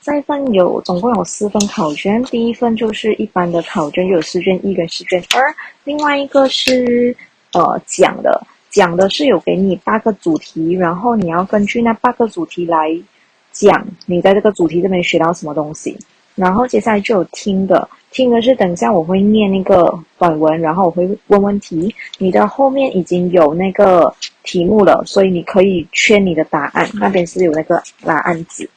这一份总共有4份考卷，第一份就是一般的考卷，就有试卷1跟试卷2，另外一个是讲的是有给你8个主题，然后你要根据那8个主题来讲你在这个主题这边学到什么东西。然后接下来就有听的是等一下我会念那个短文，然后我会问问题，你的后面已经有那个题目了，所以你可以圈你的答案，那边是有那个答案纸。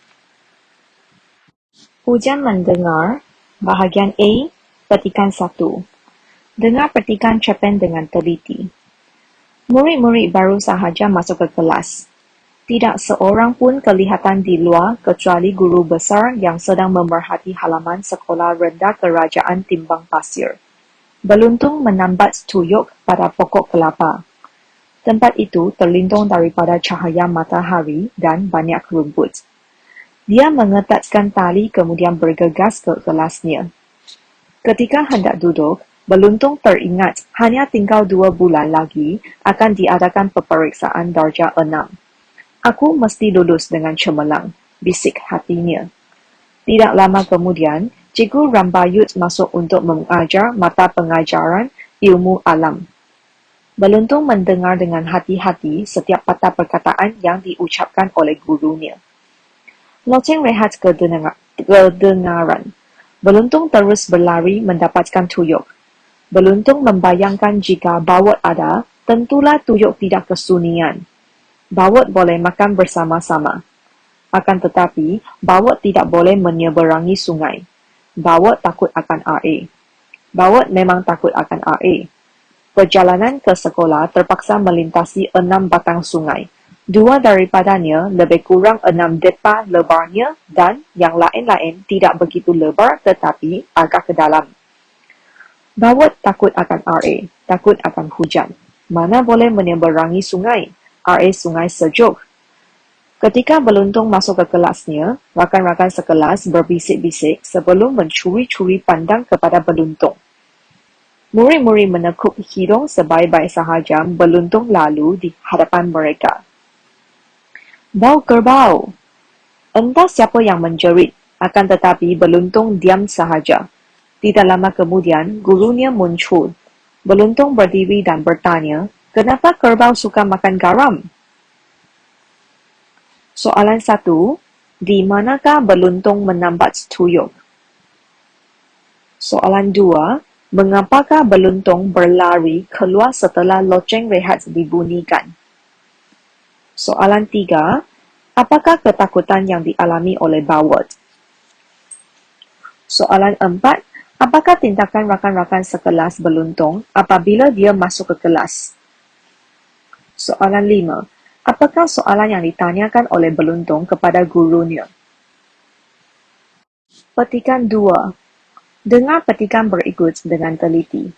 Ujian mendengar, bahagian A, petikan 1. Dengar petikan cerpen dengan teliti. Murid-murid baru sahaja masuk ke kelas. Tidak seorang pun kelihatan di luar kecuali guru besar yang sedang memerhati halaman sekolah rendah kerajaan timbang pasir. Beluntung menambat tuyuk pada pokok kelapa. Tempat itu terlindung daripada cahaya matahari dan banyak rumput. Dia mengetatkan tali kemudian bergegas ke kelasnya. Ketika hendak duduk, Beluntung teringat hanya tinggal 2 bulan lagi akan diadakan peperiksaan darjah 6. Aku mesti lulus dengan cemerlang, bisik hatinya. Tidak lama kemudian, Cikgu Rambayut masuk untuk mengajar mata pengajaran ilmu alam. Beluntung mendengar dengan hati-hati setiap patah perkataan yang diucapkan oleh gurunya. Loceng rehat kedengaran. Beluntung terus berlari mendapatkan tuyuk. Beluntung membayangkan jika bawat ada, tentulah tuyuk tidak kesunyian. Bawat boleh makan bersama-sama. Akan tetapi, bawat tidak boleh menyeberangi sungai. Bawat takut akan air. Bawat memang takut akan air. Perjalanan ke sekolah terpaksa melintasi 6 batang sungai. 2 daripadanya lebih kurang 6 depa lebarnya dan yang lain-lain tidak begitu lebar tetapi agak ke dalam. Bawat takut akan air, takut akan hujan. Mana boleh menyeberangi sungai? Air sungai sejuk. Ketika Beluntung masuk ke kelasnya, rakan-rakan sekelas berbisik-bisik sebelum mencuri-curi pandang kepada Beluntung. Murid-murid menekuk hidung sebaik-baik sahaja Beluntung lalu di hadapan mereka. Bau kerbau! Entah siapa yang menjerit, akan tetapi Beluntung diam sahaja. Tidak lama kemudian, gurunya muncul. Beluntung berdiri dan bertanya, kenapa kerbau suka makan garam? Soalan 1. Di manakah Beluntung menambat tuyuk? Soalan 2. Mengapakah Beluntung berlari keluar setelah loceng rehat dibunyikan? Soalan 3. Apakah ketakutan yang dialami oleh bawat? Soalan 4. Apakah tindakan rakan-rakan sekelas Beluntung apabila dia masuk ke kelas? Soalan 5. Apakah soalan yang ditanyakan oleh Beluntung kepada gurunya? Petikan 2. Dengar petikan berikut dengan teliti.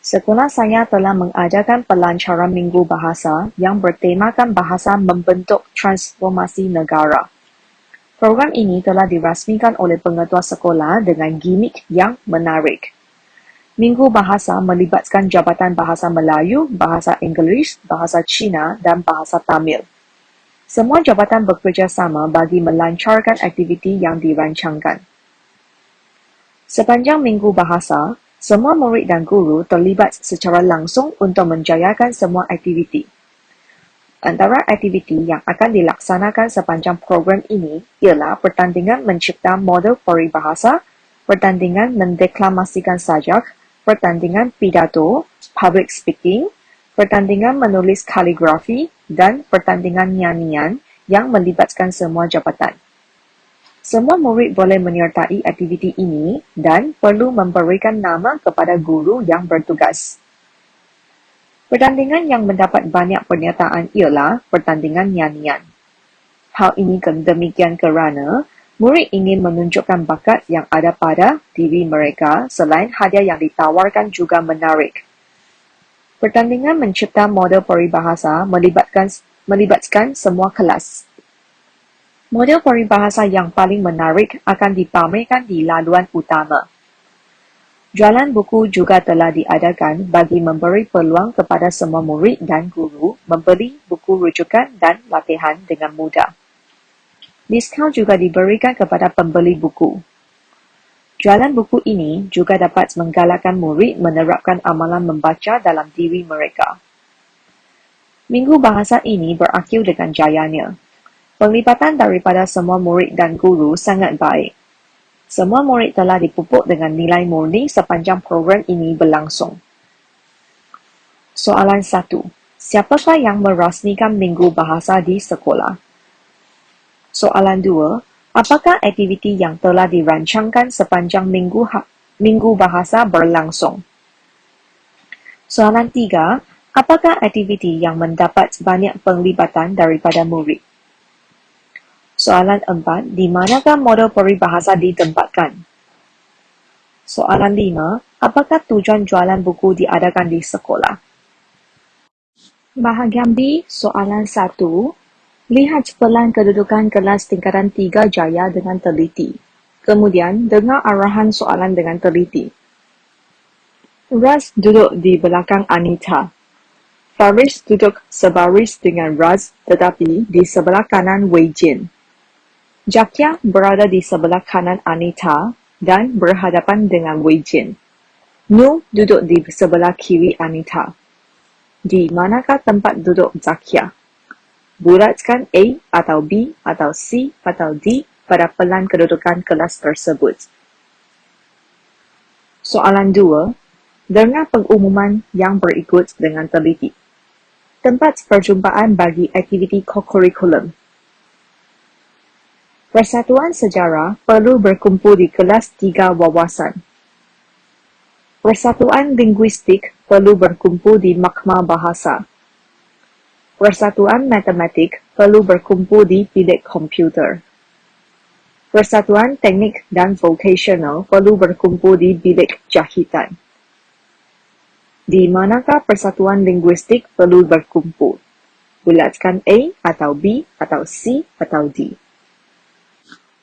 Sekolah saya telah mengadakan pelancaran minggu bahasa yang bertemakan bahasa membentuk transformasi negara. Program ini telah dirasmikan oleh pengetua sekolah dengan gimik yang menarik. Minggu bahasa melibatkan Jabatan Bahasa Melayu, Bahasa Inggeris, Bahasa Cina, dan Bahasa Tamil. Semua jabatan bekerjasama bagi melancarkan aktiviti yang dirancangkan. Sepanjang minggu bahasa, semua murid dan guru terlibat secara langsung untuk menjayakan semua aktiviti. Antara aktiviti yang akan dilaksanakan sepanjang program ini ialah pertandingan mencipta model peribahasa, pertandingan mendeklamasikan sajak, pertandingan pidato, public speaking, pertandingan menulis kaligrafi, dan pertandingan nyanyian yang melibatkan semua jabatan. Semua murid boleh menyertai aktiviti ini dan perlu memberikan nama kepada guru yang bertugas. Pertandingan yang mendapat banyak pernyataan ialah pertandingan nyanyian. Hal ini demikian kerana murid ingin menunjukkan bakat yang ada pada diri mereka selain hadiah yang ditawarkan juga menarik. Pertandingan mencipta model peribahasa melibatkan semua kelas. Model peribahasa yang paling menarik akan dipamerkan di laluan utama. Jualan buku juga telah diadakan bagi memberi peluang kepada semua murid dan guru membeli buku rujukan dan latihan dengan mudah. Diskaun juga diberikan kepada pembeli buku. Jualan buku ini juga dapat menggalakkan murid menerapkan amalan membaca dalam diri mereka. Minggu bahasa ini berakhir dengan jayanya. Penglibatan daripada semua murid dan guru sangat baik. Semua murid telah dipupuk dengan nilai murni sepanjang program ini berlangsung. Soalan 1. Siapakah yang merasmikan Minggu Bahasa di sekolah? Soalan 2. Apakah aktiviti yang telah dirancangkan sepanjang Minggu Bahasa berlangsung? Soalan 3. Apakah aktiviti yang mendapat banyak penglibatan daripada murid? Soalan 4. Di manakah model peribahasa ditempatkan? Soalan 5. Apakah tujuan jualan buku diadakan di sekolah? Bahagian B, soalan 1. Lihat pelan kedudukan kelas tingkatan 3 Jaya dengan teliti. Kemudian, dengar arahan soalan dengan teliti. Raz duduk di belakang Anita. Faris duduk sebaris dengan Raz tetapi di sebelah kanan Wei Jin. Zakia berada di sebelah kanan Anita dan berhadapan dengan Wei Jin. Nu duduk di sebelah kiri Anita. Di manakah tempat duduk Zakia? Bulatkan A atau B atau C atau D pada pelan kedudukan kelas tersebut. Soalan 2. Dengar pengumuman yang berikut dengan teliti. Tempat perjumpaan bagi aktiviti kokurikulum. Persatuan Sejarah perlu berkumpul di kelas 3 wawasan. Persatuan Linguistik perlu berkumpul di Mahkamah Bahasa. Persatuan Matematik perlu berkumpul di bilik komputer. Persatuan Teknik dan Vocational perlu berkumpul di bilik jahitan. Di manakah Persatuan Linguistik perlu berkumpul? Bulatkan A atau B atau C atau D.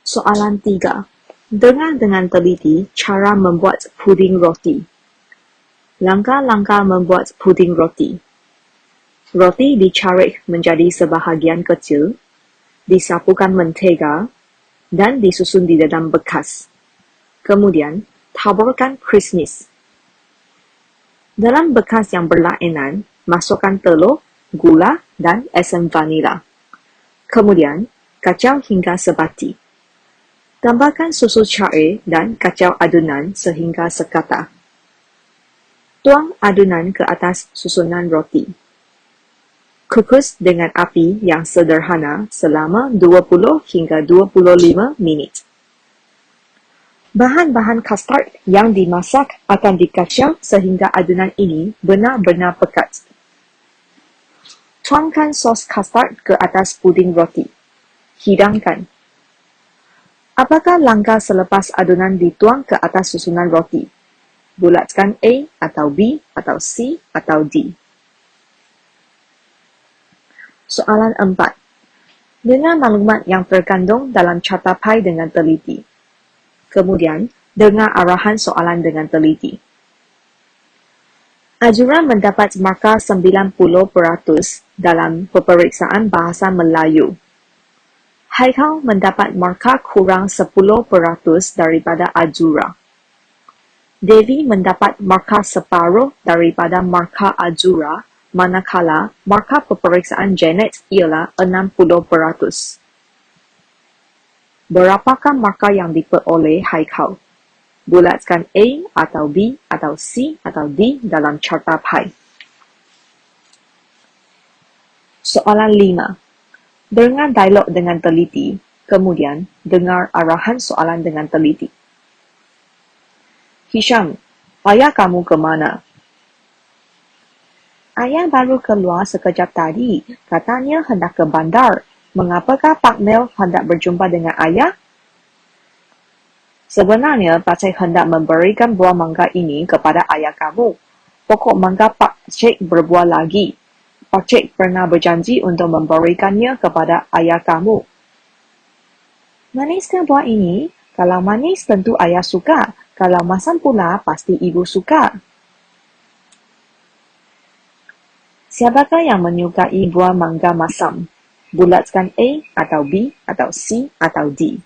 Soalan 3. Dengar dengan teliti cara membuat puding roti. Langkah-langkah membuat puding roti. Roti dicarik menjadi sebahagian kecil, disapukan mentega, dan disusun di dalam bekas. Kemudian, taburkan kismis. Dalam bekas yang berlainan, masukkan telur, gula, dan asam vanila. Kemudian, kacau hingga sebati. Tambahkan susu cair dan kacau adunan sehingga sekata. Tuang adunan ke atas susunan roti. Kukus dengan api yang sederhana selama 20 hingga 25 minit. Bahan-bahan kastard yang dimasak akan dikacau sehingga adunan ini benar-benar pekat. Tuangkan sos kastard ke atas puding roti. Hidangkan. Apakah langkah selepas adunan dituang ke atas susunan roti? Bulatkan A atau B atau C atau D. Soalan 4. Dengar maklumat yang terkandung dalam carta pai dengan teliti. Kemudian, dengar arahan soalan dengan teliti. Azura mendapat markah 90% dalam peperiksaan bahasa Melayu. Haikal mendapat markah kurang 10% daripada Azura. Devi mendapat markah separuh daripada markah Azura, manakala markah peperiksaan Janet ialah 60%. Berapakah markah yang diperoleh Haikal? Bulatkan A atau B atau C atau D dalam carta pai. Soalan 5. Dengar dialog dengan teliti, kemudian dengar arahan soalan dengan teliti. Hisham, ayah kamu ke mana? Ayah baru keluar sekejap tadi, katanya hendak ke bandar. Mengapakah Pak Mel hendak berjumpa dengan ayah? Sebenarnya, Pak Cik hendak memberikan buah mangga ini kepada ayah kamu. Pokok mangga Pak Cik berbuah lagi. Pak Cik pernah berjanji untuk memberikannya kepada ayah kamu. Maniskah buah ini? Kalau manis tentu ayah suka. Kalau masam pula pasti ibu suka. Siapakah yang menyukai buah mangga masam? Bulatkan A atau B atau C atau D.